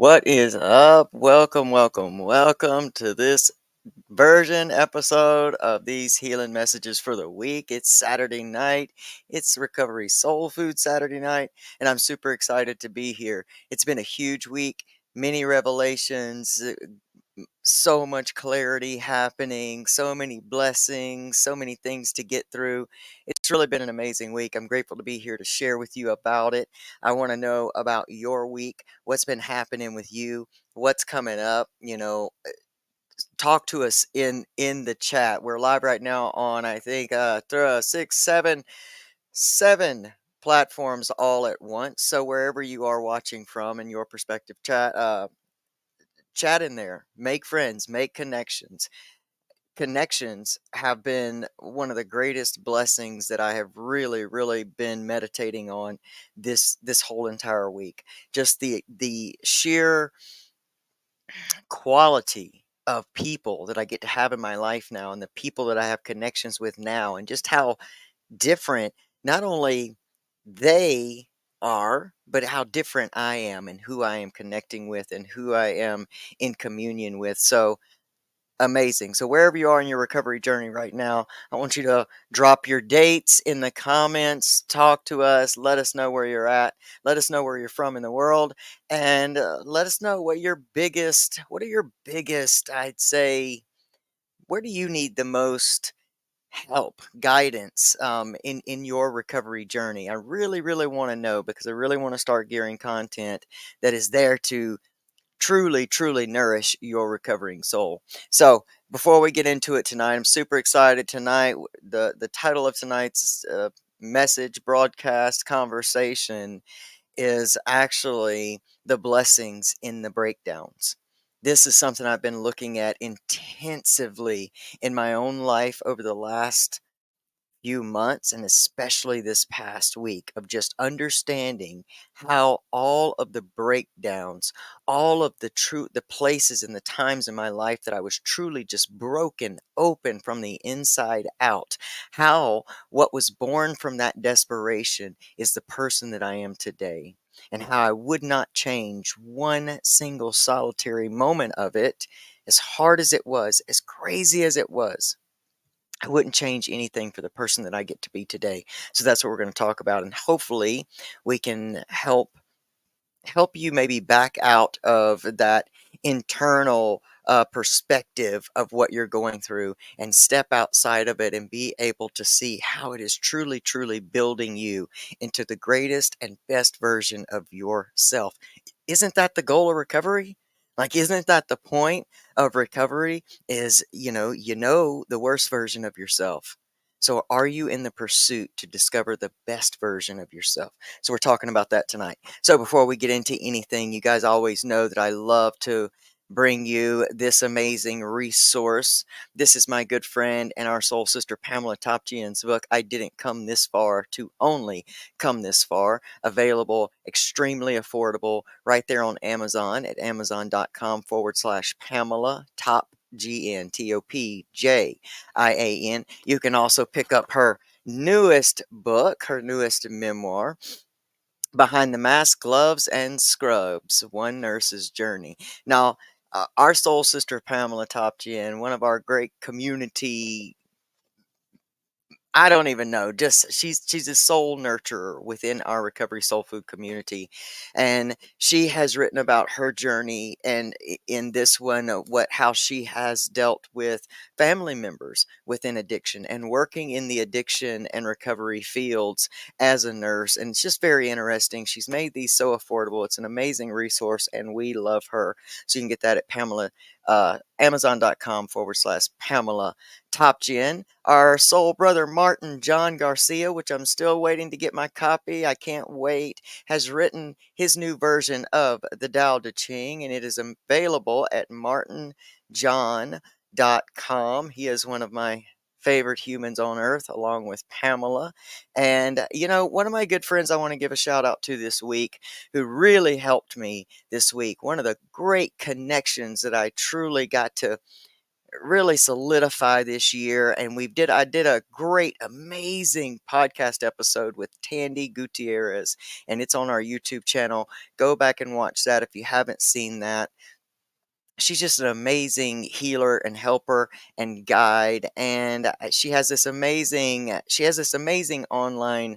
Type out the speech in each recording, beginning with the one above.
What is up? Welcome to this episode of these healing messages for the week. It's Saturday night. It's Recovery Soul Food Saturday night, and I'm super excited to be here. It's been a huge week, many revelations, so much clarity happening, so many blessings, so many things to get through. It's really been an amazing week. I'm grateful to be here to share with you about it. I want to know about your week, what's been happening with you, what's coming up. Talk to us in the chat. We're live right now on I think six, seven platforms all at once. So wherever you are watching from in your perspective chat in there, make friends, make connections. Connections have been one of the greatest blessings that I have really been meditating on this whole entire week. Just the sheer quality of people that I get to have in my life now, and the people that I have connections with now, and just how different not only they are, but how different I am, and who I am connecting with, and who I am in communion with. So amazing. So wherever you are in your recovery journey right now, I want you to drop your dates in the comments, talk to us, let us know where you're at, let us know where you're from in the world, and let us know what are your biggest, I'd say, where do you need the most help, guidance in your recovery journey? I really want to know, because I really want to start gearing content that is there to truly nourish your recovering soul. So before we get into it tonight, I'm super excited tonight. The title of tonight's message, broadcast, conversation is actually the blessings in the breakdowns. This is something I've been looking at intensively in my own life over the last few months, and especially this past week, of just understanding how all of the breakdowns, all of the places and the times in my life that I was truly just broken open from the inside out, how what was born from that desperation is the person that I am today, and how I would not change one single solitary moment of it. As hard as it was, as crazy as it was, I wouldn't change anything for the person that I get to be today. So that's what we're going to talk about, and hopefully we can help you maybe back out of that internal perspective of what you're going through, and step outside of it and be able to see how it is truly building you into the greatest and best version of yourself. Isn't that the goal of recovery? Like, isn't that the point of recovery? Is the worst version of yourself. So are you in the pursuit to discover the best version of yourself? So we're talking about that tonight. So before we get into anything, you guys always know that I love to bring you this amazing resource. This is my good friend and our soul sister Pamela Topchian's book, I Didn't Come This Far to Only Come This Far, available extremely affordable right there on Amazon at amazon.com/Pamela Top GN TOPJIAN. You can also pick up her newest book, her newest memoir, Behind the Mask, Gloves, and Scrubs, One Nurse's Journey. Now, our soul sister Pamela Topchian, one of our great community, I don't even know. Just she's a soul nurturer within our recovery soul food community, and she has written about her journey, and in this one, how she has dealt with family members within addiction, and working in the addiction and recovery fields as a nurse. And it's just very interesting. She's made these so affordable. It's an amazing resource, and we love her. So you can get that at Amazon.com/Pamela Top Gen. Our soul brother Martin John Garcia, which I'm still waiting to get my copy, I can't wait, has written his new version of the Tao Te Ching, and it is available at martinjohn.com. He is one of my favorite humans on earth, along with Pamela. And one of my good friends I want to give a shout out to this week, who really helped me this week, one of the great connections that I truly got to really solidify this year. And I did a great, amazing podcast episode with Tandy Gutierrez, and it's on our YouTube channel. Go back and watch that if you haven't seen that. She's just an amazing healer and helper and guide, and she has this amazing online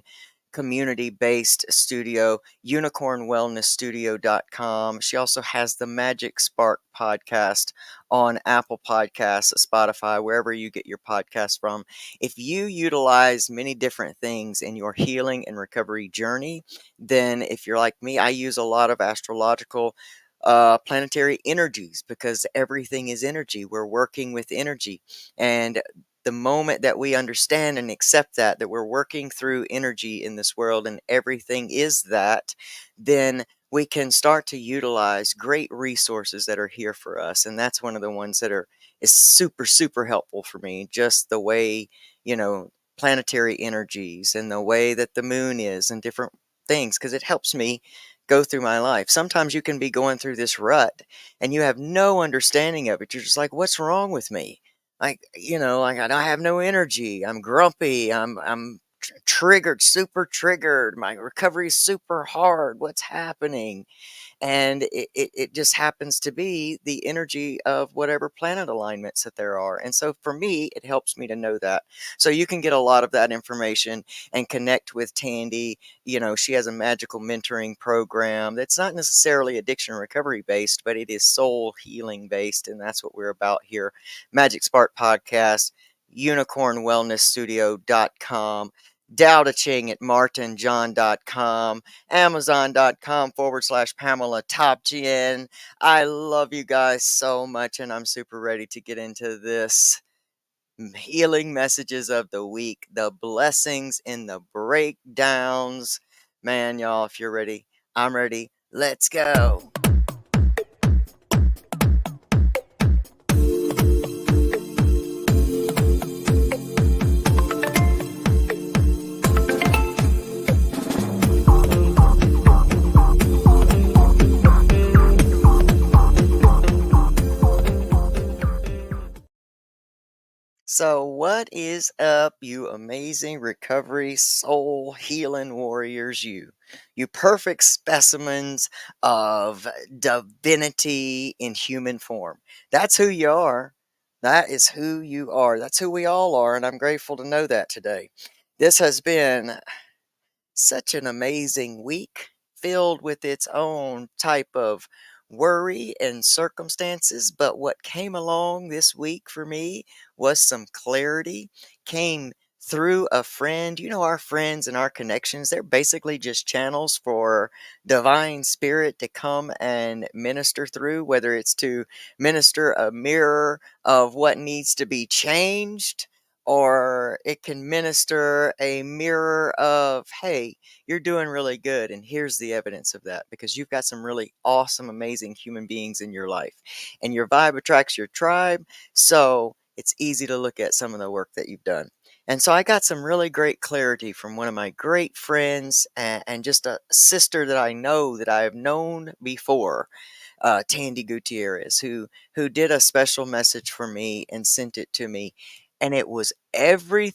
community based studio, unicornwellnessstudio.com. She also has the Magic Spark podcast on Apple Podcasts, Spotify, wherever you get your podcasts from. If you utilize many different things in your healing and recovery journey, then if you're like me, I use a lot of astrological planetary energies, because everything is energy. We're working with energy. And the moment that we understand and accept that we're working through energy in this world and everything is that, then we can start to utilize great resources that are here for us. And that's one of the ones is super, super helpful for me. Just the way, planetary energies and the way that the moon is and different things, because it helps me go through my life. Sometimes you can be going through this rut and you have no understanding of it. You're just like, what's wrong with me? Like I have no energy. I'm grumpy. I'm triggered, super triggered. My recovery is super hard. What's happening? And it just happens to be the energy of whatever planet alignments that there are. And so for me, it helps me to know that. So you can get a lot of that information and connect with Tandy. She has a magical mentoring program that's not necessarily addiction recovery based, but it is soul healing based. And that's what we're about here. Magic Spark Podcast, unicornwellnessstudio.com, Dao Ching at martinjohn.com, Amazon.com/Pamela Topjian. I love you guys so much, and I'm super ready to get into this healing messages of the week, the blessings in the breakdowns. Man, y'all, if you're ready, I'm ready. Let's go. So, what is up, you amazing recovery soul healing warriors? You perfect specimens of divinity in human form. That's who you are. That is who you are. That's who we all are. And I'm grateful to know that today. This has been such an amazing week, filled with its own type of worry and circumstances. But what came along this week for me was some clarity, came through a friend. Our friends and our connections, they're basically just channels for divine spirit to come and minister through, whether it's to minister a mirror of what needs to be changed, or it can minister a mirror of, hey, you're doing really good, and here's the evidence of that, because you've got some really awesome, amazing human beings in your life, and your vibe attracts your tribe. So it's easy to look at some of the work that you've done. And so I got some really great clarity from one of my great friends, and just a sister that I know that I have known before, Tandy Gutierrez, who did a special message for me and sent it to me. And it was every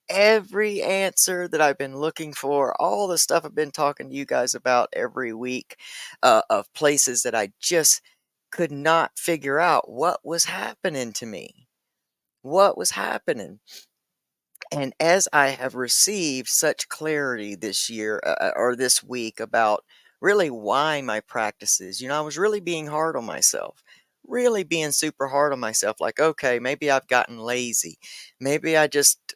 answer that I've been looking for, all the stuff I've been talking to you guys about every week, of places that I just could not figure out what was happening to me. What was happening? And as I have received such clarity this year, or this week, about really why my practices, I was really being hard on myself, really being super hard on myself. Like, okay, maybe I've gotten lazy. Maybe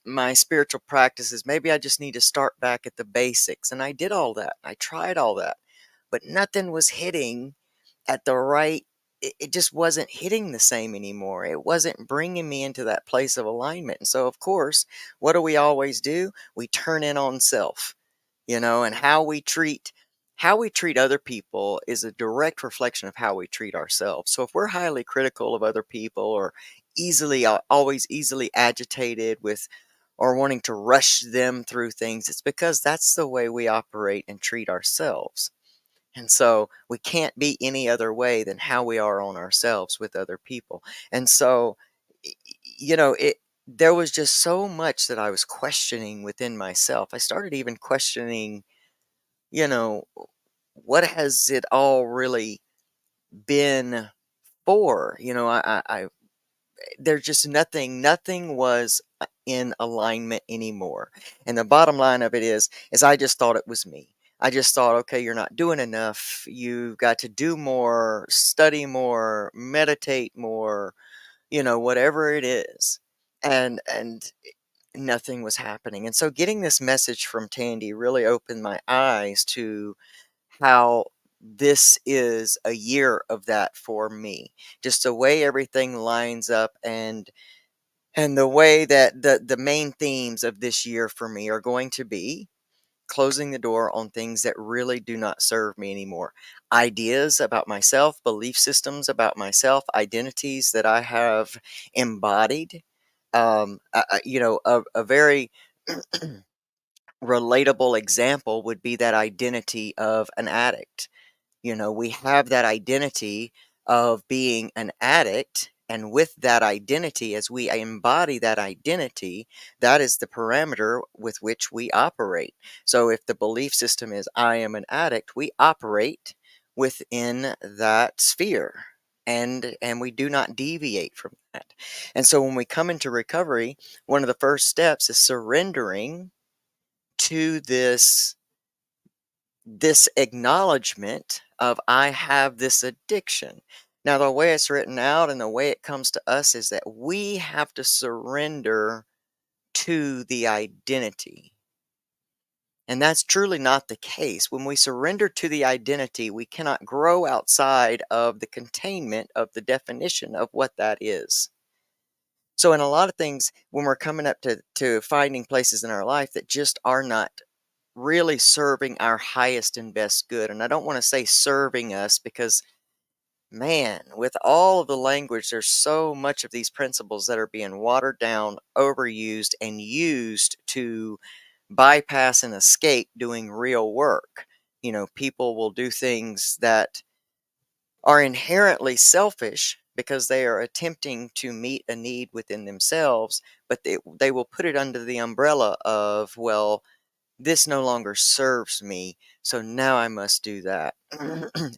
my spiritual practices, maybe I just need to start back at the basics. And I did all that. I tried all that, but nothing was hitting at the right, it just wasn't hitting the same anymore. It wasn't bringing me into that place of alignment. And so, of course, what do we always do? We turn in on self, and how we treat other people is a direct reflection of how we treat ourselves. So if we're highly critical of other people, or always easily agitated with, or wanting to rush them through things, it's because that's the way we operate and treat ourselves. And so we can't be any other way than how we are on ourselves with other people. And so, there was just so much that I was questioning within myself. I started even questioning, you know, what has it all really been for? There's just nothing was in alignment anymore. And the bottom line of it is I just thought it was me. I just thought, okay, you're not doing enough. You've got to do more, study more, meditate more, whatever it is. And nothing was happening. And so getting this message from Tandy really opened my eyes to how this is a year of that for me. Just the way everything lines up, and the way that the main themes of this year for me are going to be closing the door on things that really do not serve me anymore. Ideas about myself, belief systems about myself, identities that I have embodied. A very relatable example would be that identity of an addict. We have that identity of being an addict. And with that identity, as we embody that identity, that is the parameter with which we operate. So if the belief system is, I am an addict, we operate within that sphere. And we do not deviate from that. And so when we come into recovery, one of the first steps is surrendering to this acknowledgement of I have this addiction. Now, the way it's written out and the way it comes to us is that we have to surrender to the identity. And that's truly not the case. When we surrender to the identity, we cannot grow outside of the containment of the definition of what that is. So, in a lot of things, when we're coming up to finding places in our life that just are not really serving our highest and best good. And I don't want to say serving us because, man, with all of the language, there's so much of these principles that are being watered down, overused, and used to bypass and escape doing real work. People will do things that are inherently selfish because they are attempting to meet a need within themselves, but they will put it under the umbrella of, well, this no longer serves me, so now I must do that.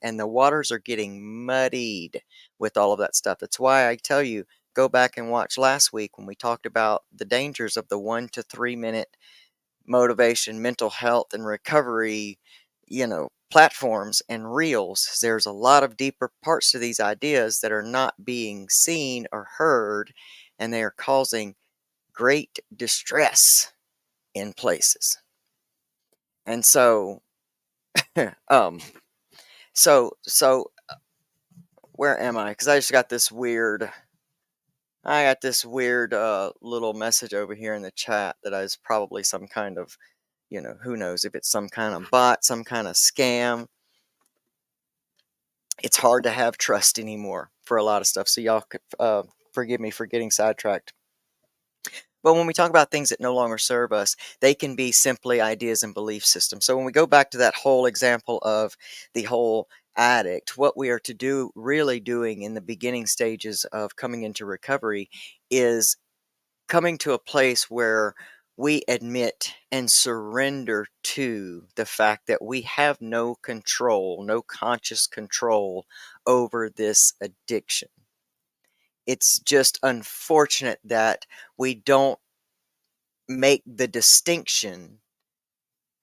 And the waters are getting muddied with all of that stuff. That's why I tell you, go back and watch last week when we talked about the dangers of the 1 to 3 minute motivation, mental health, and recovery, platforms and reels. There's a lot of deeper parts to these ideas that are not being seen or heard, and they are causing great distress in places. And so, um, so where am I? Because I got this weird little message over here in the chat that is probably some kind of, who knows if it's some kind of bot, some kind of scam. It's hard to have trust anymore for a lot of stuff. So y'all could forgive me for getting sidetracked. But when we talk about things that no longer serve us, they can be simply ideas and belief systems. So when we go back to that whole example of the whole addict, what we are to do, really doing in the beginning stages of coming into recovery, is coming to a place where we admit and surrender to the fact that we have no control, no conscious control over this addiction. It's just unfortunate that we don't make the distinction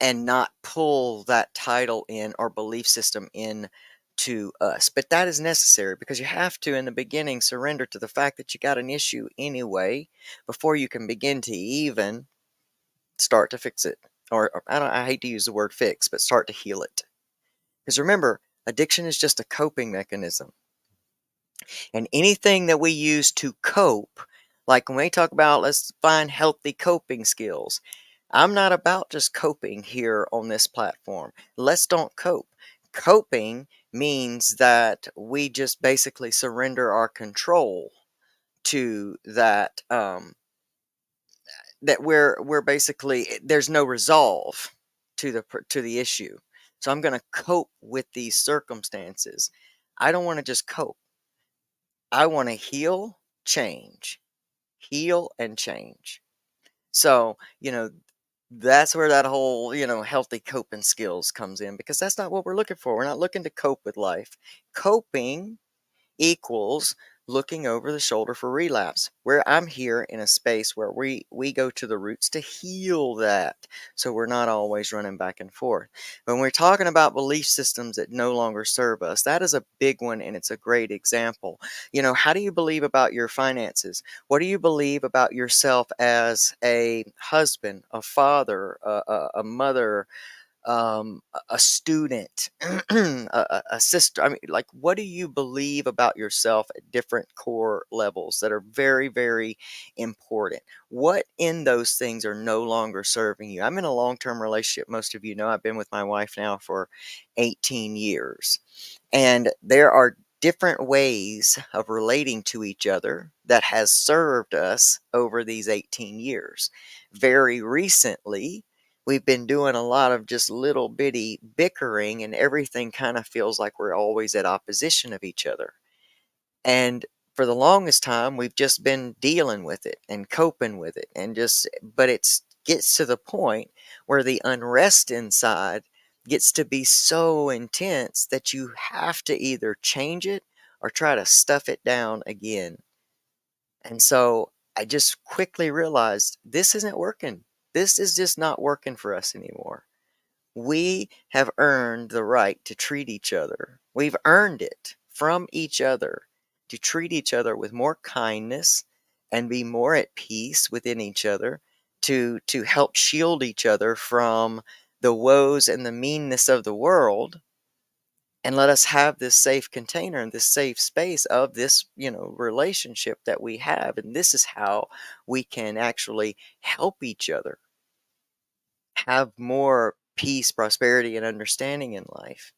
and not pull that title in or belief system in to us. But that is necessary because you have to, in the beginning, surrender to the fact that you got an issue anyway before you can begin to even start to fix it. Or I hate to use the word fix, but start to heal it. Because remember, addiction is just a coping mechanism. And anything that we use to cope, like when we talk about let's find healthy coping skills, I'm not about just coping here on this platform. Let's don't cope. Coping means that we just basically surrender our control to that. That we're basically there's no resolve to the issue. So I'm going to cope with these circumstances. I don't want to just cope. I want to heal and change. So, that's where that whole, healthy coping skills comes in, because that's not what we're looking for. We're not looking to cope with life. Coping equals looking over the shoulder for relapse, where I'm here in a space where we go to the roots to heal that, so we're not always running back and forth. When we're talking about belief systems that no longer serve us, that is a big one, and it's a great example. How do you believe about your finances? What do you believe about yourself as a husband, a father, a mother, a student, a sister? I mean, like, what do you believe about yourself at different core levels that are very, very important? What in those things are no longer serving you? I'm in a long-term relationship. Most of you know I've been with my wife now for 18 years. And there are different ways of relating to each other that has served us over these 18 years. Very recently, we've been doing a lot of just little bitty bickering, and everything kind of feels like we're always at opposition of each other. And for the longest time, we've just been dealing with it and coping with it, and but it's gets to the point where the unrest inside gets to be so intense that you have to either change it or try to stuff it down again. And so I just quickly realized this isn't working. This is just not working for us anymore. We have earned the right to treat each other. We've earned it from each other to treat each other with more kindness and be more at peace within each other, to help shield each other from the woes and the meanness of the world, and let us have this safe container and this safe space of this, relationship that we have. And this is how we can actually help each other have more peace, prosperity, and understanding in life.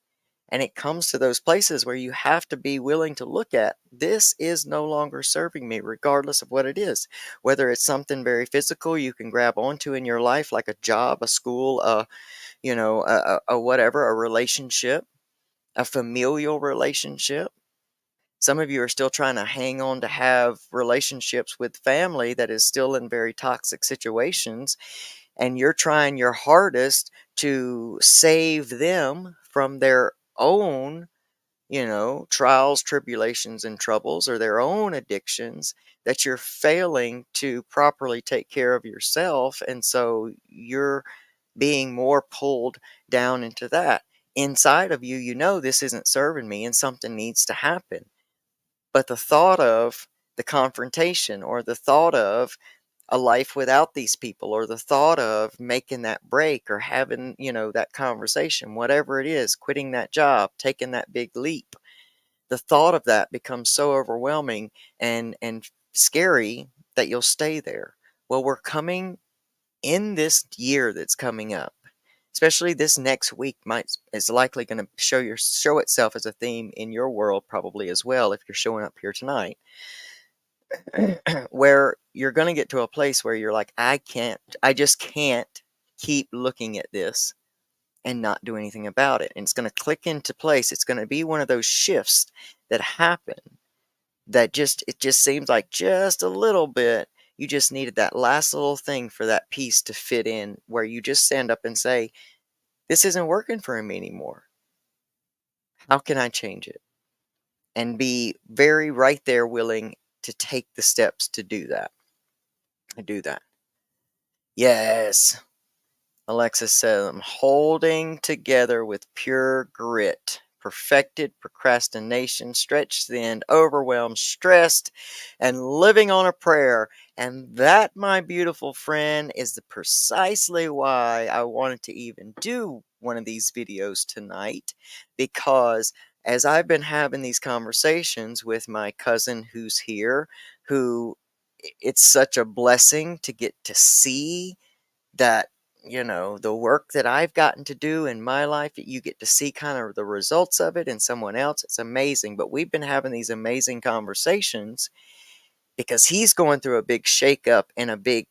And it comes to those places where you have to be willing to look at, this is no longer serving me, regardless of what it is. Whether it's something very physical you can grab onto in your life, like a job, a school, a whatever, a relationship, a familial relationship. Some of you are still trying to hang on to have relationships with family that is still in very toxic situations, and you're trying your hardest to save them from their own, trials, tribulations, and troubles, or their own addictions, that you're failing to properly take care of yourself. And so you're being more pulled down into that. Inside of you, this isn't serving me and something needs to happen. But the thought of the confrontation, or the thought of a life without these people, or the thought of making that break, or having, that conversation, whatever it is, quitting that job, taking that big leap, the thought of that becomes so overwhelming and scary that you'll stay there. Well, we're coming in this year that's coming up, especially this next week is likely going to show itself as a theme in your world, probably as well, if you're showing up here tonight. Where you're going to get to a place where you're like, I just can't keep looking at this and not do anything about it. And it's going to click into place. It's going to be one of those shifts that happen that it just seems like just a little bit. You just needed that last little thing for that piece to fit in, where you just stand up and say, this isn't working for me anymore. How can I change it? And be very right there, willing to take the steps to do that. I do that. Yes. Alexis says, I'm holding together with pure grit, perfected procrastination, stretched thin, overwhelmed, stressed, and living on a prayer. And that, my beautiful friend, is precisely why I wanted to even do one of these videos tonight, because as I've been having these conversations with my cousin who's here, who it's such a blessing to get to see that, the work that I've gotten to do in my life, that you get to see kind of the results of it in someone else. It's amazing. But we've been having these amazing conversations because he's going through a big shakeup and a big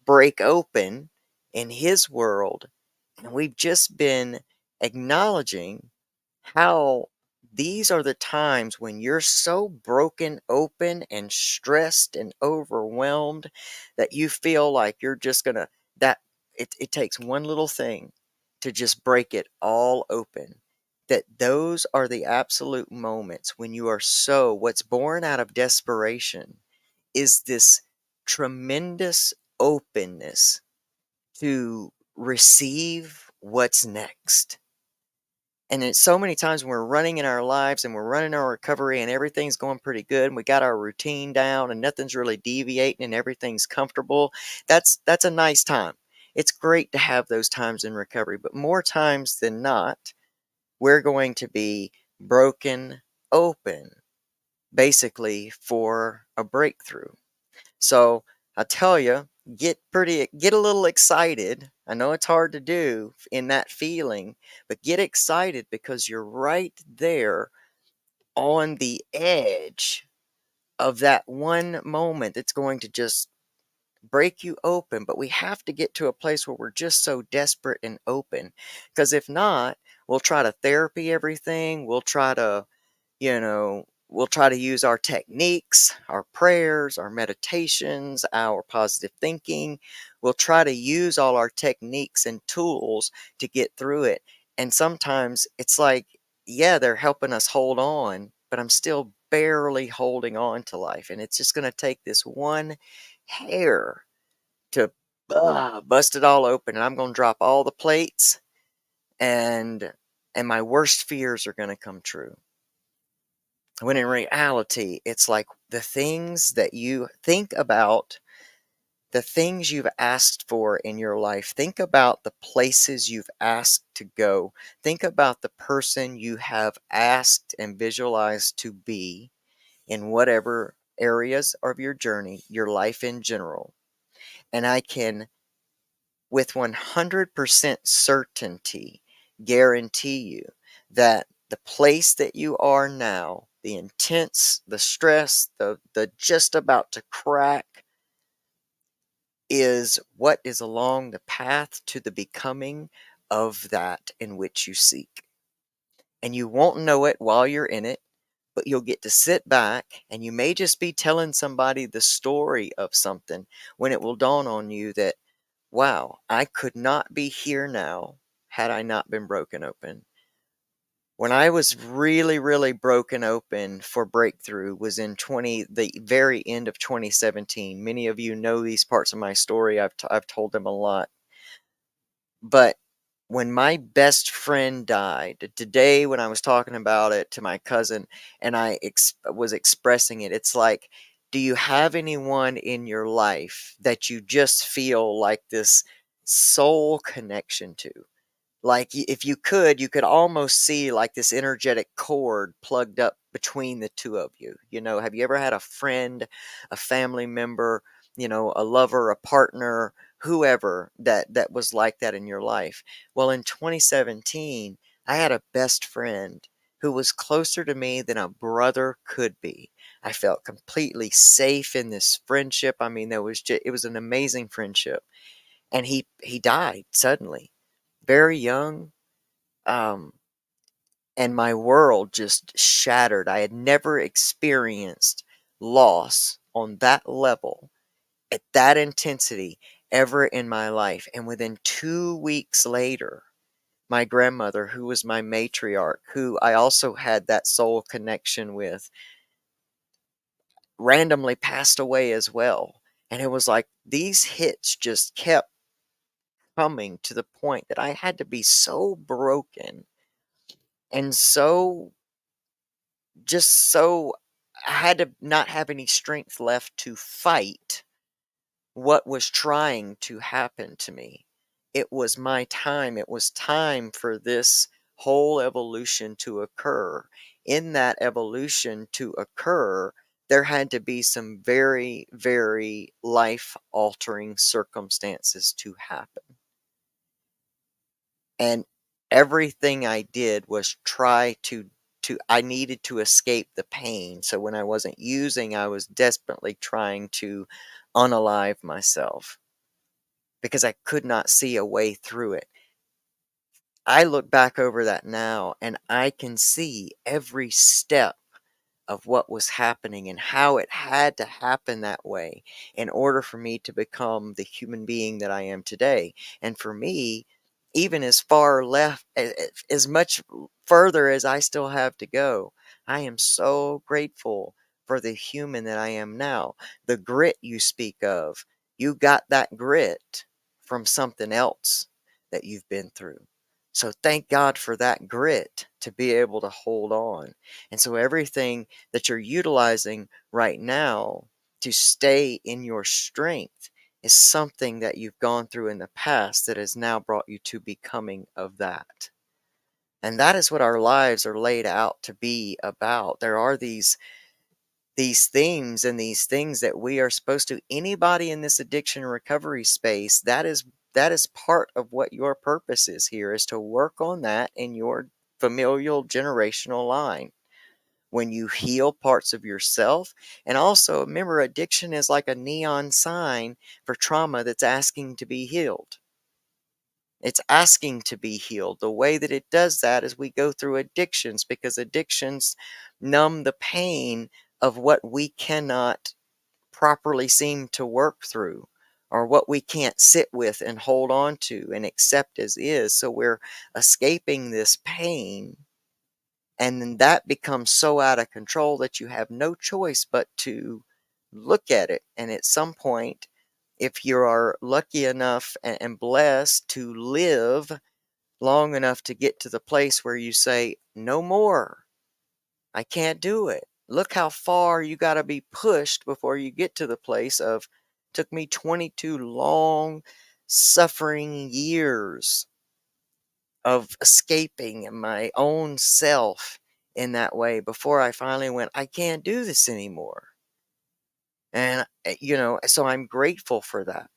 break open in his world. And we've just been acknowledging how these are the times when you're so broken open and stressed and overwhelmed that you feel like you're just gonna that it takes one little thing to just break it all open. That those are the absolute moments when you are so what's born out of desperation is this tremendous openness to receive what's next. And it's so many times when we're running in our lives and we're running our recovery and everything's going pretty good and we got our routine down and nothing's really deviating and everything's comfortable. That's a nice time. It's great to have those times in recovery, but more times than not, we're going to be broken open basically for a breakthrough. So I tell you, get a little excited. I know it's hard to do in that feeling, but get excited because you're right there on the edge of that one moment that's going to just break you open. But we have to get to a place where we're just so desperate and open. Because if not, we'll try to therapy everything. We'll try to use our techniques, our prayers, our meditations, our positive thinking. We'll try to use all our techniques and tools to get through it. And sometimes it's like, yeah, they're helping us hold on, but I'm still barely holding on to life. And it's just going to take this one hair to bust it all open. And I'm going to drop all the plates and my worst fears are going to come true. When in reality, it's like the things that you think about, the things you've asked for in your life. Think about the places you've asked to go. Think about the person you have asked and visualized to be in whatever areas of your journey, your life in general. And I can, with 100% certainty, guarantee you that the place that you are now, the intense, the stress, the just about to crack, is what is along the path to the becoming of that in which you seek. And you won't know it while you're in it, but you'll get to sit back and you may just be telling somebody the story of something when it will dawn on you that, wow, I could not be here now had I not been broken open. When I was really, really broken open for breakthrough was in the very end of 2017. Many of you know these parts of my story. I've told them a lot. But when my best friend died, today when I was talking about it to my cousin and was expressing it, it's like, do you have anyone in your life that you just feel like this soul connection to? Like, if you could almost see like this energetic cord plugged up between the two of you. Have you ever had a friend, a family member, a lover, a partner, whoever that was like that in your life? Well, in 2017, I had a best friend who was closer to me than a brother could be. I felt completely safe in this friendship. I mean, it was an amazing friendship. And he died suddenly, very young, um, and my world just shattered. I had never experienced loss on that level, at that intensity, ever in my life. And within 2 weeks later, my grandmother, who was my matriarch, who I also had that soul connection with, randomly passed away as well. And it was like these hits just kept coming to the point that I had to be so broken and so I had to not have any strength left to fight what was trying to happen to me. It was my time. It was time for this whole evolution to occur. In that evolution to occur, there had to be some very, very life altering circumstances to happen. And everything I did was try to I needed to escape the pain. So when I wasn't using, I was desperately trying to unalive myself because I could not see a way through it. I look back over that now and I can see every step of what was happening and how it had to happen that way in order for me to become the human being that I am today. And for me, even as far left, as much further as I still have to go, I am so grateful for the human that I am now. The grit you speak of, you got that grit from something else that you've been through. So thank God for that grit to be able to hold on. And so everything that you're utilizing right now to stay in your strength is something that you've gone through in the past that has now brought you to becoming of that. And that is what our lives are laid out to be about. There are these themes and these things that we are supposed to, anybody in this addiction recovery space, that is part of what your purpose is here, is to work on that in your familial generational line. When you heal parts of yourself, and also remember, addiction is like a neon sign for trauma that's asking to be healed. It's asking to be healed. The way that it does that is we go through addictions, because addictions numb the pain of what we cannot properly seem to work through, or what we can't sit with and hold on to and accept as is. So we're escaping this pain, and then that becomes so out of control that you have no choice but to look at it. And at some point, if you are lucky enough and blessed to live long enough to get to the place where you say, no more, I can't do it. Look how far you got to be pushed before you get to the place of, took me 22 long, suffering years of escaping my own self in that way before I finally went, I can't do this anymore. And, so I'm grateful for that.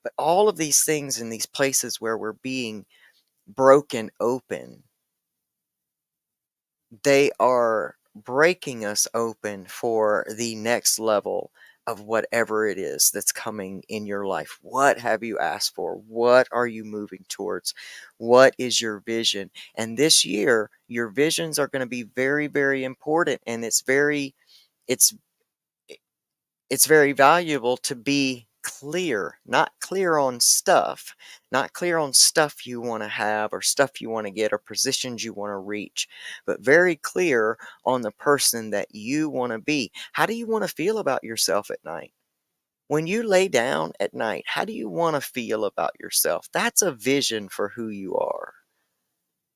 But all of these things in these places where we're being broken open, they are breaking us open for the next level of whatever it is that's coming in your life. What have you asked for? What are you moving towards? What is your vision? And this year, your visions are going to be very, very important. And it's it's very valuable to be clear, not clear on stuff, not clear on stuff you want to have or stuff you want to get or positions you want to reach, but very clear on the person that you want to be. How do you want to feel about yourself at night? When you lay down at night, how do you want to feel about yourself? That's a vision for who you are.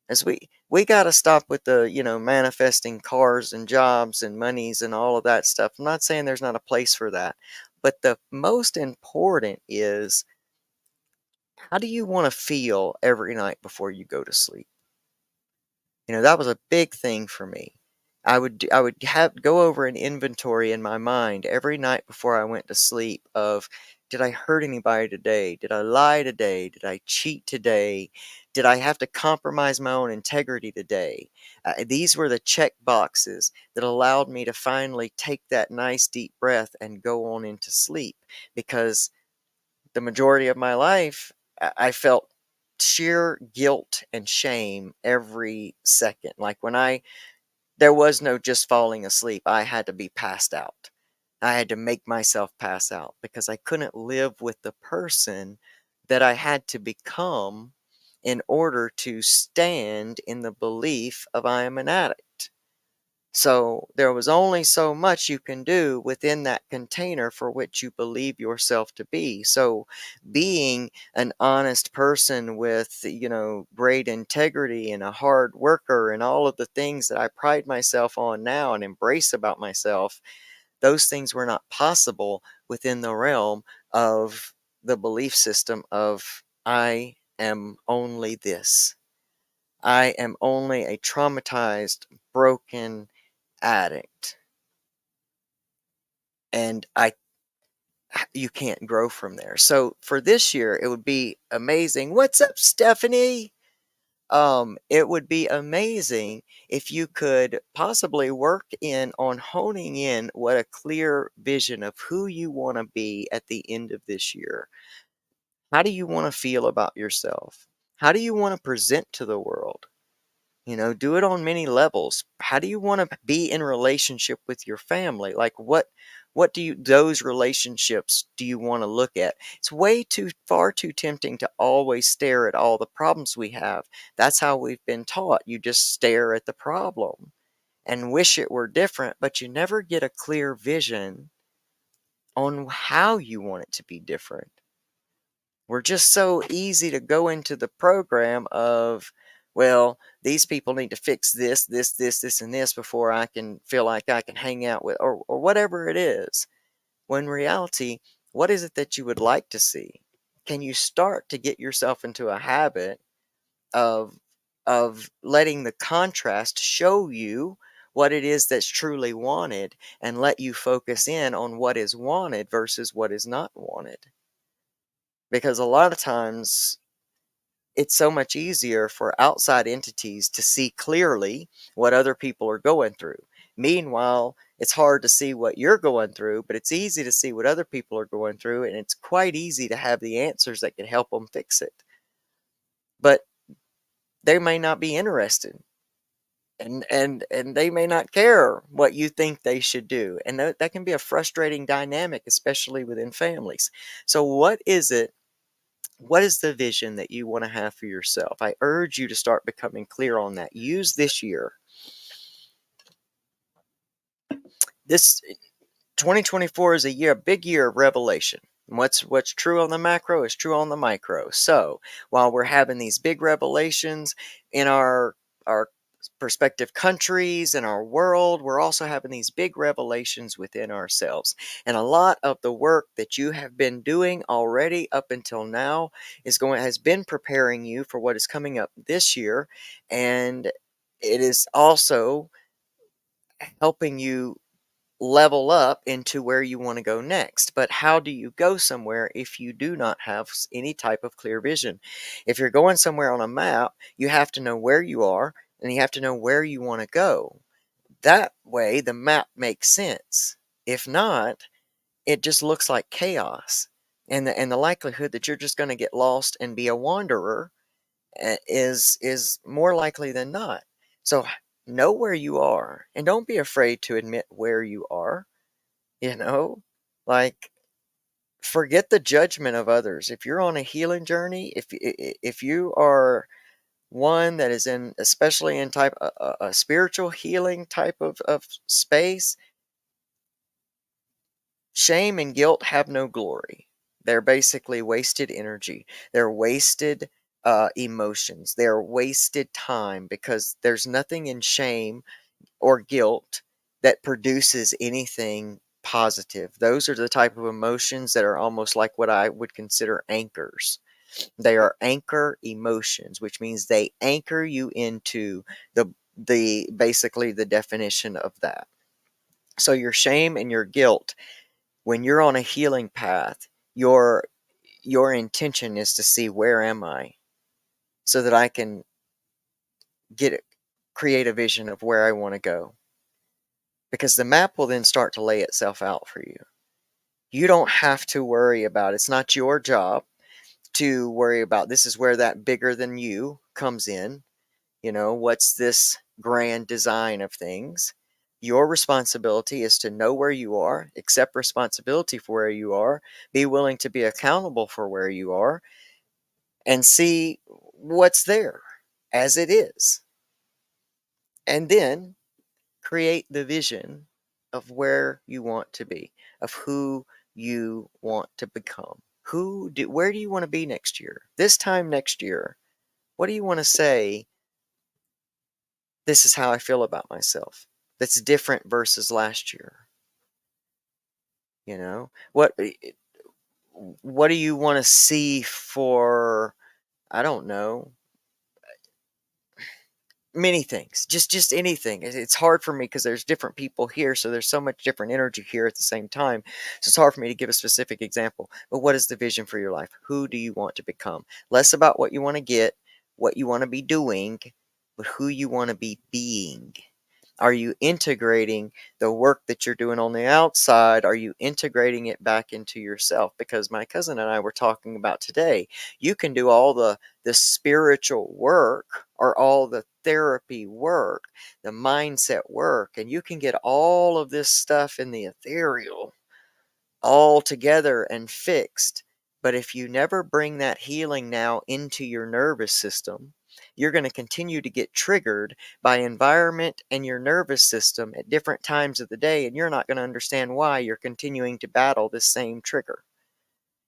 As we got to stop with the, manifesting cars and jobs and monies and all of that stuff. I'm not saying there's not a place for that, but the most important is, how do you want to feel every night before you go to sleep? That was a big thing for me. I would have go over an inventory in my mind every night before I went to sleep of, did I hurt anybody today? Did I lie today? Did I cheat today? Did I have to compromise my own integrity today? These were the check boxes that allowed me to finally take that nice deep breath and go on into sleep, because the majority of my life, I felt sheer guilt and shame every second. Like there was no just falling asleep. I had to be passed out. I had to make myself pass out because I couldn't live with the person that I had to become in order to stand in the belief of I am an addict. So there was only so much you can do within that container for which you believe yourself to be. So being an honest person with, great integrity and a hard worker and all of the things that I pride myself on now and embrace about myself, those things were not possible within the realm of the belief system of I am only this. I am only a traumatized, broken addict, and you can't grow from there. So for this year, it would be amazing. What's up, Stephanie? It would be amazing if you could possibly work in on honing in what a clear vision of who you want to be at the end of this year. How do you want to feel about yourself? How do you want to present to the world? Do it on many levels. How do you want to be in relationship with your family? Like what do you those relationships do you want to look at? It's way too far too tempting to always stare at all the problems we have. That's how we've been taught. You just stare at the problem and wish it were different, but you never get a clear vision on how you want it to be different. We're just so easy to go into the program of, well, these people need to fix this, and this before I can feel like I can hang out with, or whatever it is. When in reality, what is it that you would like to see? Can you start to get yourself into a habit of letting the contrast show you what it is that's truly wanted and let you focus in on what is wanted versus what is not wanted? Because a lot of times it's so much easier for outside entities to see clearly what other people are going through. Meanwhile, it's hard to see what you're going through, but it's easy to see what other people are going through, and it's quite easy to have the answers that can help them fix it. But they may not be interested, and they may not care what you think they should do. And that can be a frustrating dynamic, especially within families. So what is the vision that you want to have for yourself? I urge you to start becoming clear on that. Use this year. This 2024 is a big year of revelation. What's true on the macro is true on the micro. So while we're having these big revelations in our prospective countries and our world, we're also having these big revelations within ourselves. And a lot of the work that you have been doing already up until now has been preparing you for what is coming up this year, and it is also helping you level up into where you want to go next. But how do you go somewhere if you do not have any type of clear vision? If you're going somewhere on a map, you have to know where you are and you have to know where you want to go. That way, the map makes sense. If not, it just looks like chaos. And the likelihood that you're just going to get lost and be a wanderer is more likely than not. So know where you are and don't be afraid to admit where you are. You know, like, forget the judgment of others. If you're on a healing journey, if you are one that is in, especially in type a spiritual healing type of space, shame and guilt have no glory. They're basically wasted energy. They're wasted emotions. They're wasted time, because there's nothing in shame or guilt that produces anything positive. Those are the type of emotions that are almost like what I would consider anchors. They are anchor emotions, which means they anchor you into the basically the definition of that. So your shame and your guilt, when you're on a healing path, your intention is to see, where am I, so that I can create a vision of where I want to go, because the map will then start to lay itself out for you. You don't have to worry about it. It's not your job to worry about, this is where that bigger than you comes in. What's this grand design of things? Your responsibility is to know where you are, accept responsibility for where you are, be willing to be accountable for where you are, and see what's there as it is. And then create the vision of where you want to be, of who you want to become. Where do you want to be next year? This time next year, what do you want to say? This is how I feel about myself. That's different versus last year. What do you want to see for, I don't know, many things, just anything. It's hard for me because there's different people here, so there's so much different energy here at the same time, so it's hard for me to give a specific example. But what is the vision for your life? Who do you want to become? Less about what you want to get, what you want to be doing, but who you want to be being. Are you integrating the work that you're doing on the outside? Are you integrating it back into yourself? Because my cousin and I were talking about today, you can do all the spiritual work or all the therapy work, the mindset work, and you can get all of this stuff in the ethereal all together and fixed. But if you never bring that healing now into your nervous system, you're going to continue to get triggered by environment and your nervous system at different times of the day, and you're not going to understand why you're continuing to battle this same trigger.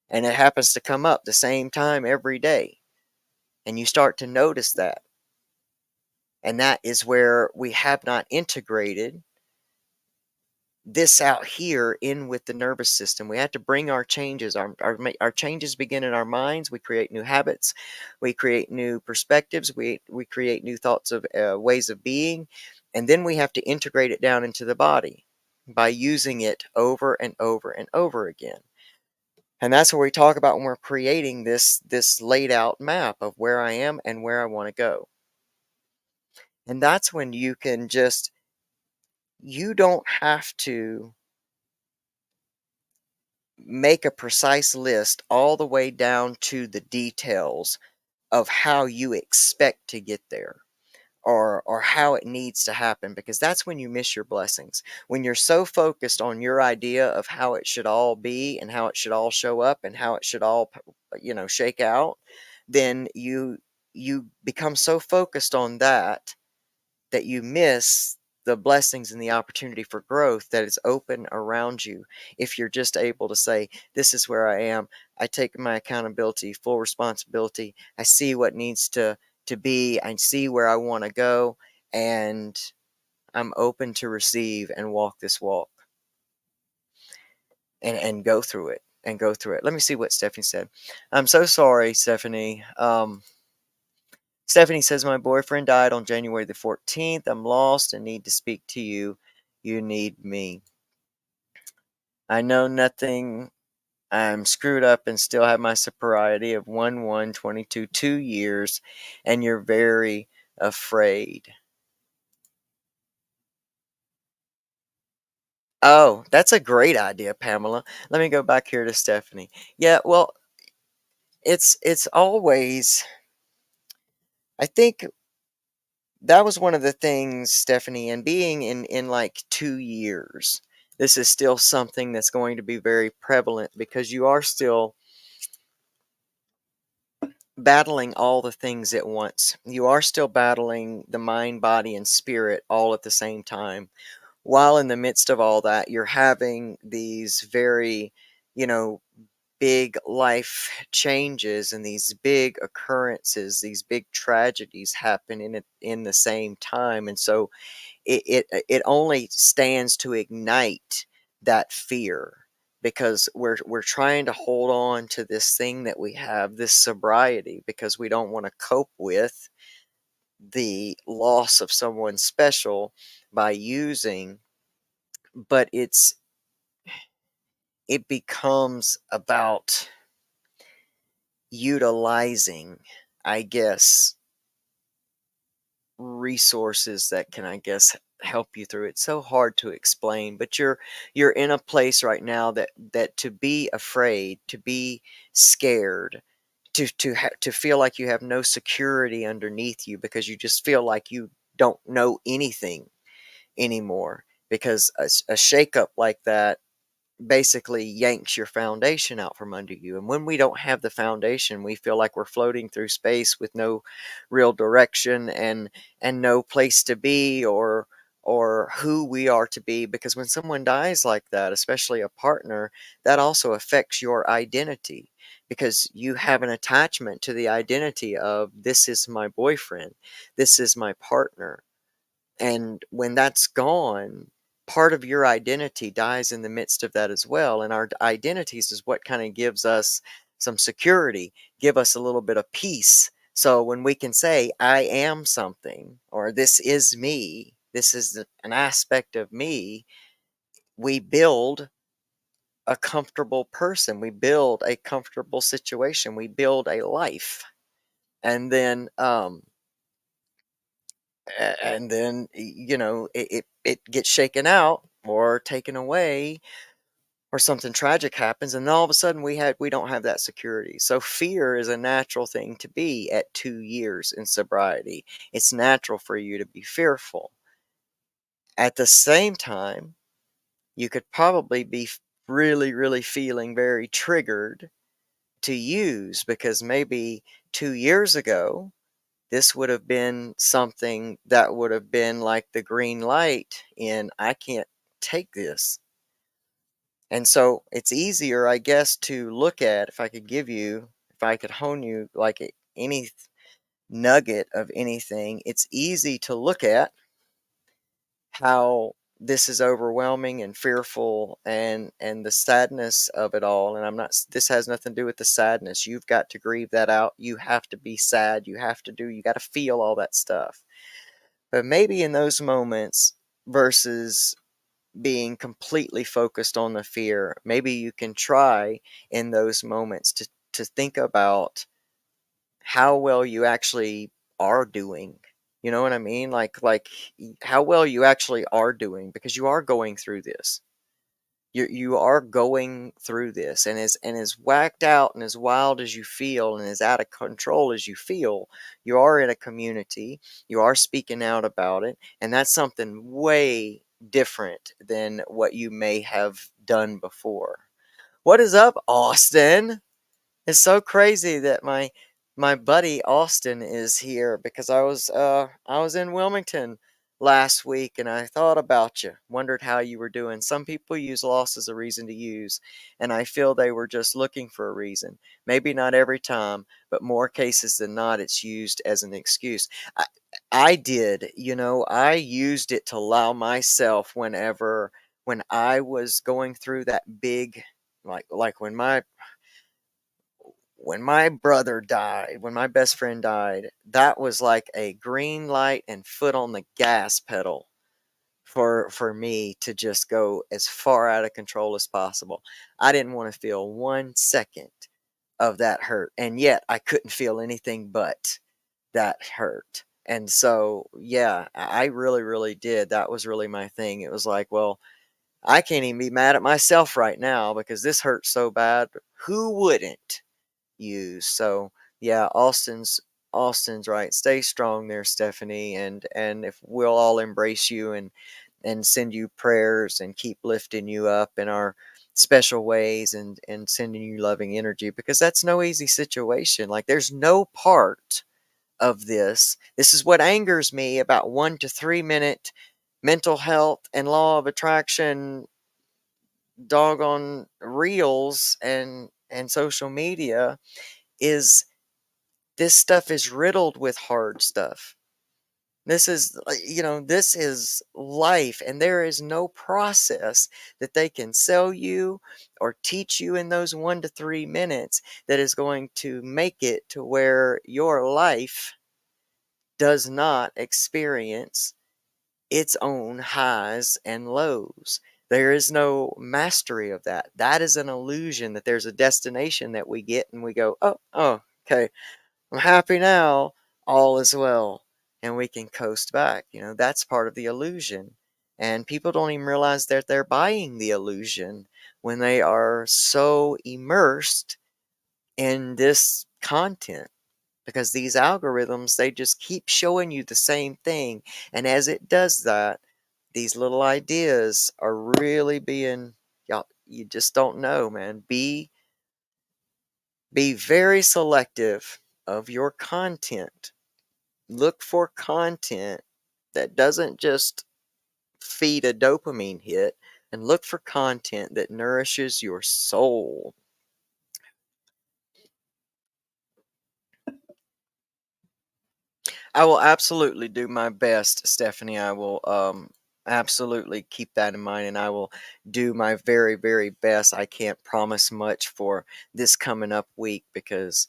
And it happens to come up the same time every day. And you start to notice that. And that is where we have not integrated this out here in with the nervous system. We have to bring our changes. Our changes begin in our minds. We create new habits. We create new perspectives. We create new thoughts of ways of being. And then we have to integrate it down into the body by using it over and over and over again. And that's what we talk about when we're creating this laid out map of where I am and where I want to go. And that's when you can just, you don't have to make a precise list all the way down to the details of how you expect to get there, or how it needs to happen, because that's when you miss your blessings. When you're so focused on your idea of how it should all be and how it should all show up and how it should all shake out, then you become so focused on that that you miss the blessings and the opportunity for growth that is open around you. If you're just able to say, this is where I am, I take my accountability, full responsibility, I see what needs to be, I see where I want to go, and I'm open to receive and walk this walk and go through it and go through it. Let me see what Stephanie said. I'm so sorry, Stephanie. Stephanie says, my boyfriend died on January the 14th. I'm lost and need to speak to you. You need me. I know nothing. I'm screwed up and still have my sobriety of 1/1/22, 2 years, and you're very afraid. Oh, that's a great idea, Pamela. Let me go back here to Stephanie. Yeah, well, it's always, I think that was one of the things, Stephanie, and being in like 2 years, this is still something that's going to be very prevalent because you are still battling all the things at once. You are still battling the mind, body, and spirit all at the same time. While in the midst of all that, you're having these very, you know, big life changes and these big occurrences, these big tragedies happen in the same time. And so it only stands to ignite that fear, because we're trying to hold on to this thing that we have, this sobriety, because we don't want to cope with the loss of someone special by using. But it becomes about utilizing, I guess, resources that can, I guess, help you through. It's so hard to explain, but you're in a place right now that to be afraid, to be scared, to feel like you have no security underneath you because you just feel like you don't know anything anymore, because a shakeup like that basically yanks your foundation out from under you. And when we don't have the foundation, we feel like we're floating through space with no real direction and no place to be, or who we are to be. Because when someone dies like that, especially a partner, that also affects your identity, because you have an attachment to the identity of, this is my boyfriend, this is my partner. And when that's gone, part of your identity dies in the midst of that as well. And our identities is what kind of gives us some security, give us a little bit of peace. So when we can say, I am something, or this is me, this is an aspect of me, we build a comfortable person, we build a comfortable situation, we build a life. And then And then it gets shaken out or taken away, or something tragic happens, and all of a sudden we don't have that security. So fear is a natural thing to be at 2 years in sobriety. It's natural for you to be fearful. At the same time, you could probably be really, really feeling very triggered to use, because maybe 2 years ago, this would have been something that would have been like the green light in, I can't take this. And so it's easier, I guess, to look at, if I could hone you like any nugget of anything, it's easy to look at how this is overwhelming and fearful, and the sadness of it all. And this has nothing to do with the sadness. You've got to grieve that out. You have to be sad. You got to feel all that stuff. But maybe in those moments, versus being completely focused on the fear, maybe you can try in those moments to think about how well you actually are doing. You know what I mean? How well you actually are doing, because you are going through this. You are going through this, and as whacked out and as wild as you feel, and as out of control as you feel, you are in a community. You are speaking out about it, and that's something way different than what you may have done before. What is up, Austin? It's so crazy that my buddy Austin is here, because I was in Wilmington last week, and I thought about you, wondered how you were doing. Some people use loss as a reason to use, and I feel they were just looking for a reason. Maybe not every time, but more cases than not, it's used as an excuse. I, I did, I used it to allow myself, when I was going through that big, like when my brother died, when my best friend died, that was like a green light and foot on the gas pedal for me to just go as far out of control as possible. I didn't want to feel 1 second of that hurt, and yet I couldn't feel anything but that hurt. And so, yeah, I really, really did. That was really my thing. It was like, well, I can't even be mad at myself right now, because this hurts so bad. Who wouldn't use? So yeah, Austin's right. Stay strong there, Stephanie, and if we'll all embrace you and send you prayers and keep lifting you up in our special ways, and sending you loving energy, because that's no easy situation. Like, there's no part of this is what angers me about 1 to 3 minute mental health and law of attraction doggone reels and social media, is this stuff is riddled with hard stuff. This is life, and there is no process that they can sell you or teach you in those 1 to 3 minutes that is going to make it to where your life does not experience its own highs and lows. There is no mastery of that. That is an illusion, that there's a destination that we get and we go, oh, okay, I'm happy now, all is well, and we can coast back. That's part of the illusion. And people don't even realize that they're buying the illusion when they are so immersed in this content, because these algorithms, they just keep showing you the same thing. And as it does that, these little ideas are really being, y'all, you just don't know, man. Be very selective of your content. Look for content that doesn't just feed a dopamine hit, and look for content that nourishes your soul. I will absolutely do my best, Stephanie. I will absolutely keep that in mind, and I will do my very, very best. I can't promise much for this coming up week, because,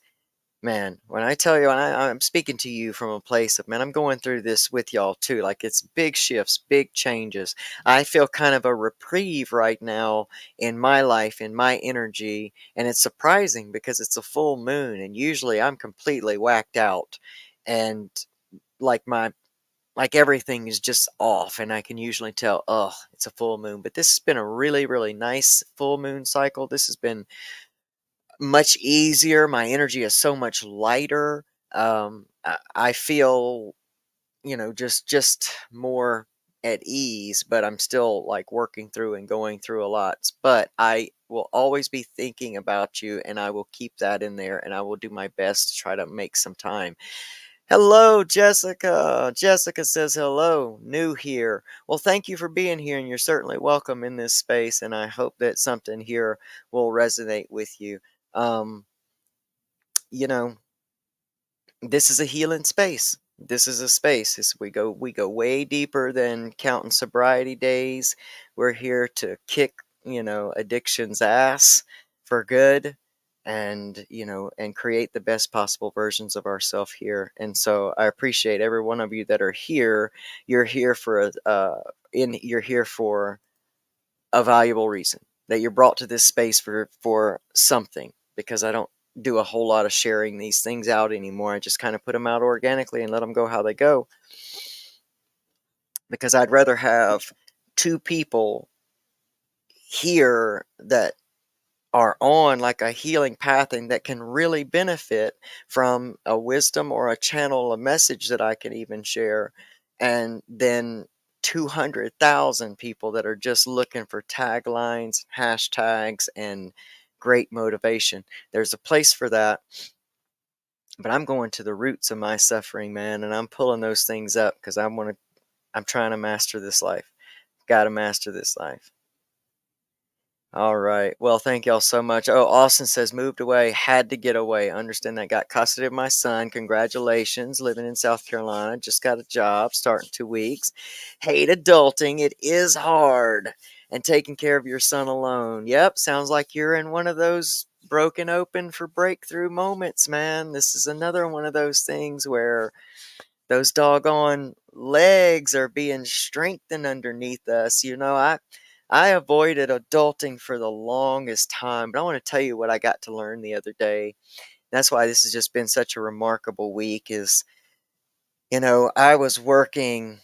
man, when I tell you, I'm speaking to you from a place of, man, I'm going through this with y'all too. Like, it's big shifts, big changes. I feel kind of a reprieve right now in my life, in my energy, and it's surprising because it's a full moon, and usually I'm completely whacked out. And like like everything is just off, and I can usually tell, oh, it's a full moon. But this has been a really, really nice full moon cycle. This has been much easier. My energy is so much lighter. I feel, just more at ease, but I'm still like working through and going through a lot. But I will always be thinking about you, and I will keep that in there, and I will do my best to try to make some time. Hello, Jessica. Jessica says hello, new here. Well, thank you for being here, and you're certainly welcome in this space, and I hope that something here will resonate with you. Um, you know, this is a healing space. This is a space. We go way deeper than counting sobriety days. We're here to kick, addiction's ass for good, and and create the best possible versions of ourselves here. And so I appreciate every one of you that are here. You're here for you're here for a valuable reason, that you're brought to this space for something, because I don't do a whole lot of sharing these things out anymore. I just kind of put them out organically and let them go how they go, because I'd rather have two people here that are on like a healing path and that can really benefit from a wisdom or a channel, a message that I can even share, and then 200,000 people that are just looking for taglines, hashtags, and great motivation. There's a place for that, but I'm going to the roots of my suffering, man, and I'm pulling those things up because I'm trying to master this life. Got to master this life. All right. Well, thank y'all so much. Oh, Austin says moved away, had to get away. Understand that. Got custody of my son. Congratulations. Living in South Carolina. Just got a job. Starting 2 weeks. Hate adulting. It is hard. And taking care of your son alone. Yep. Sounds like you're in one of those broken open for breakthrough moments, man. This is another one of those things where those doggone legs are being strengthened underneath us. I avoided adulting for the longest time, but I want to tell you what I got to learn the other day. That's why this has just been such a remarkable week. Is I was working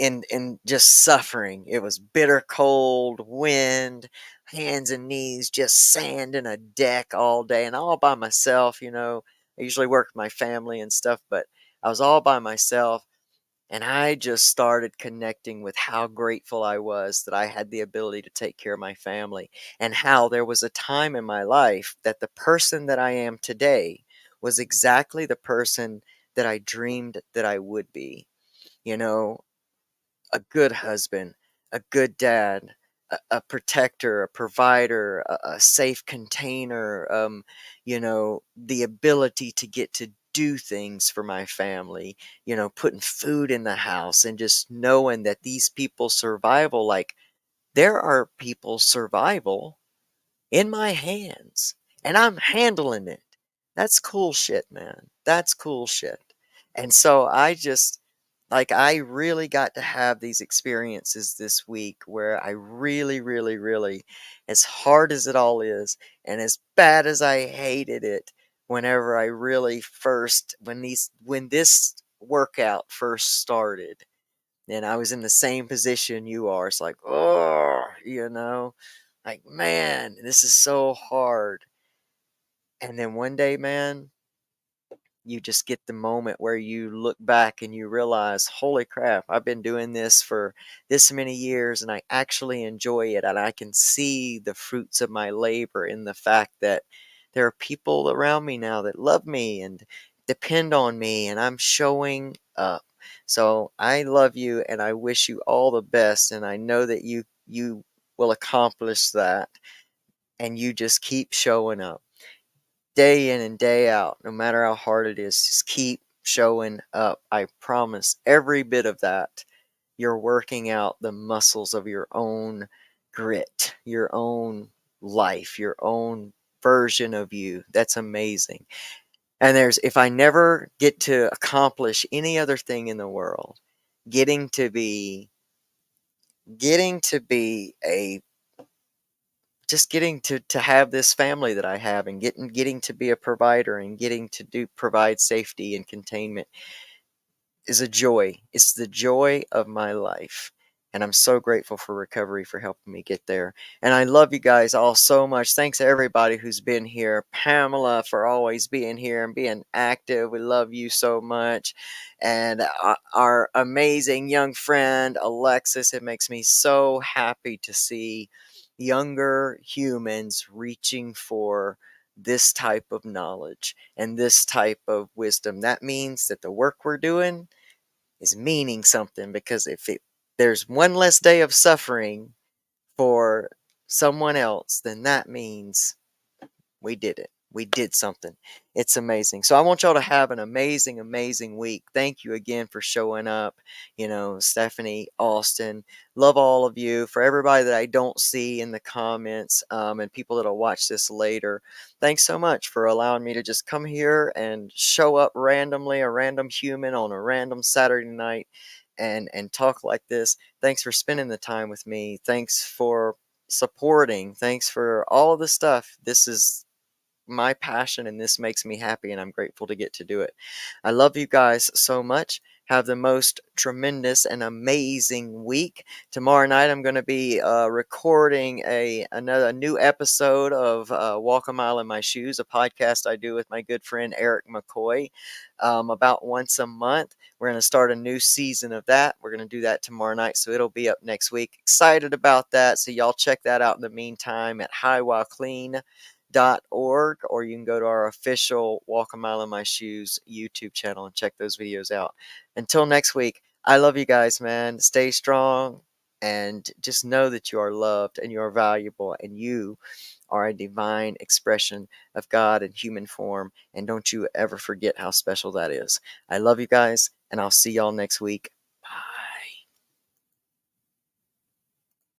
in just suffering. It was bitter cold, wind, hands and knees, just sanding a deck all day, and all by myself. I usually work with my family and stuff, but I was all by myself. And I just started connecting with how grateful I was that I had the ability to take care of my family, and how there was a time in my life that the person that I am today was exactly the person that I dreamed that I would be. You know, a good husband, a good dad, a protector, a provider, a safe container, the ability to get to do things for my family, putting food in the house, and just knowing that these people's survival, like there are people's survival in my hands, and I'm handling it. That's cool shit, man. That's cool shit. And so I really got to have these experiences this week where I really, really, really, as hard as it all is, and as bad as I hated it, whenever I really first, when this workout first started, and I was in the same position you are. It's like, oh, like, man, this is so hard. And then one day, man, you just get the moment where you look back and you realize, holy crap, I've been doing this for this many years, and I actually enjoy it. And I can see the fruits of my labor in the fact that there are people around me now that love me and depend on me, and I'm showing up. So I love you, and I wish you all the best. And I know that you will accomplish that, and you just keep showing up day in and day out, no matter how hard it is. Just keep showing up. I promise every bit of that, you're working out the muscles of your own grit, your own life, your own version of you. That's amazing. And if I never get to accomplish any other thing in the world, getting to be, a just getting to have this family that I have, and getting to be a provider, and getting to provide safety and containment. is a joy. It's the joy of my life. And I'm so grateful for recovery for helping me get there. And I love you guys all so much. Thanks to everybody who's been here. Pamela for always being here and being active. We love you so much. And our amazing young friend, Alexis. It makes me so happy to see younger humans reaching for this type of knowledge and this type of wisdom. That means that the work we're doing is meaning something, because if there's one less day of suffering for someone else, then that means we did it. We did something. It's amazing. So I want y'all to have an amazing, amazing week. Thank you again for showing up. Stephanie, Austin, love all of you. For everybody that I don't see in the comments, and people that'll watch this later, thanks so much for allowing me to just come here and show up randomly, a random human on a random Saturday night, and talk like this. Thanks for spending the time with me. Thanks for supporting. Thanks for all the stuff. This is my passion, and this makes me happy, and I'm grateful to get to do it. I love you guys so much. Have the most tremendous and amazing week. Tomorrow night I'm going to be recording a new episode of Walk a Mile in My Shoes, a podcast I do with my good friend Eric McCoy, about once a month. We're going to start a new season of that. We're going to do that tomorrow night, so it'll be up next week. Excited about that, so y'all check that out in the meantime at highwhilleclean.org, or you can go to our official Walk a Mile in My Shoes YouTube channel and check those videos out. Until next week, I love you guys, man. Stay strong and just know that you are loved and you are valuable and you are a divine expression of God in human form. And don't you ever forget how special that is. I love you guys, and I'll see y'all next week.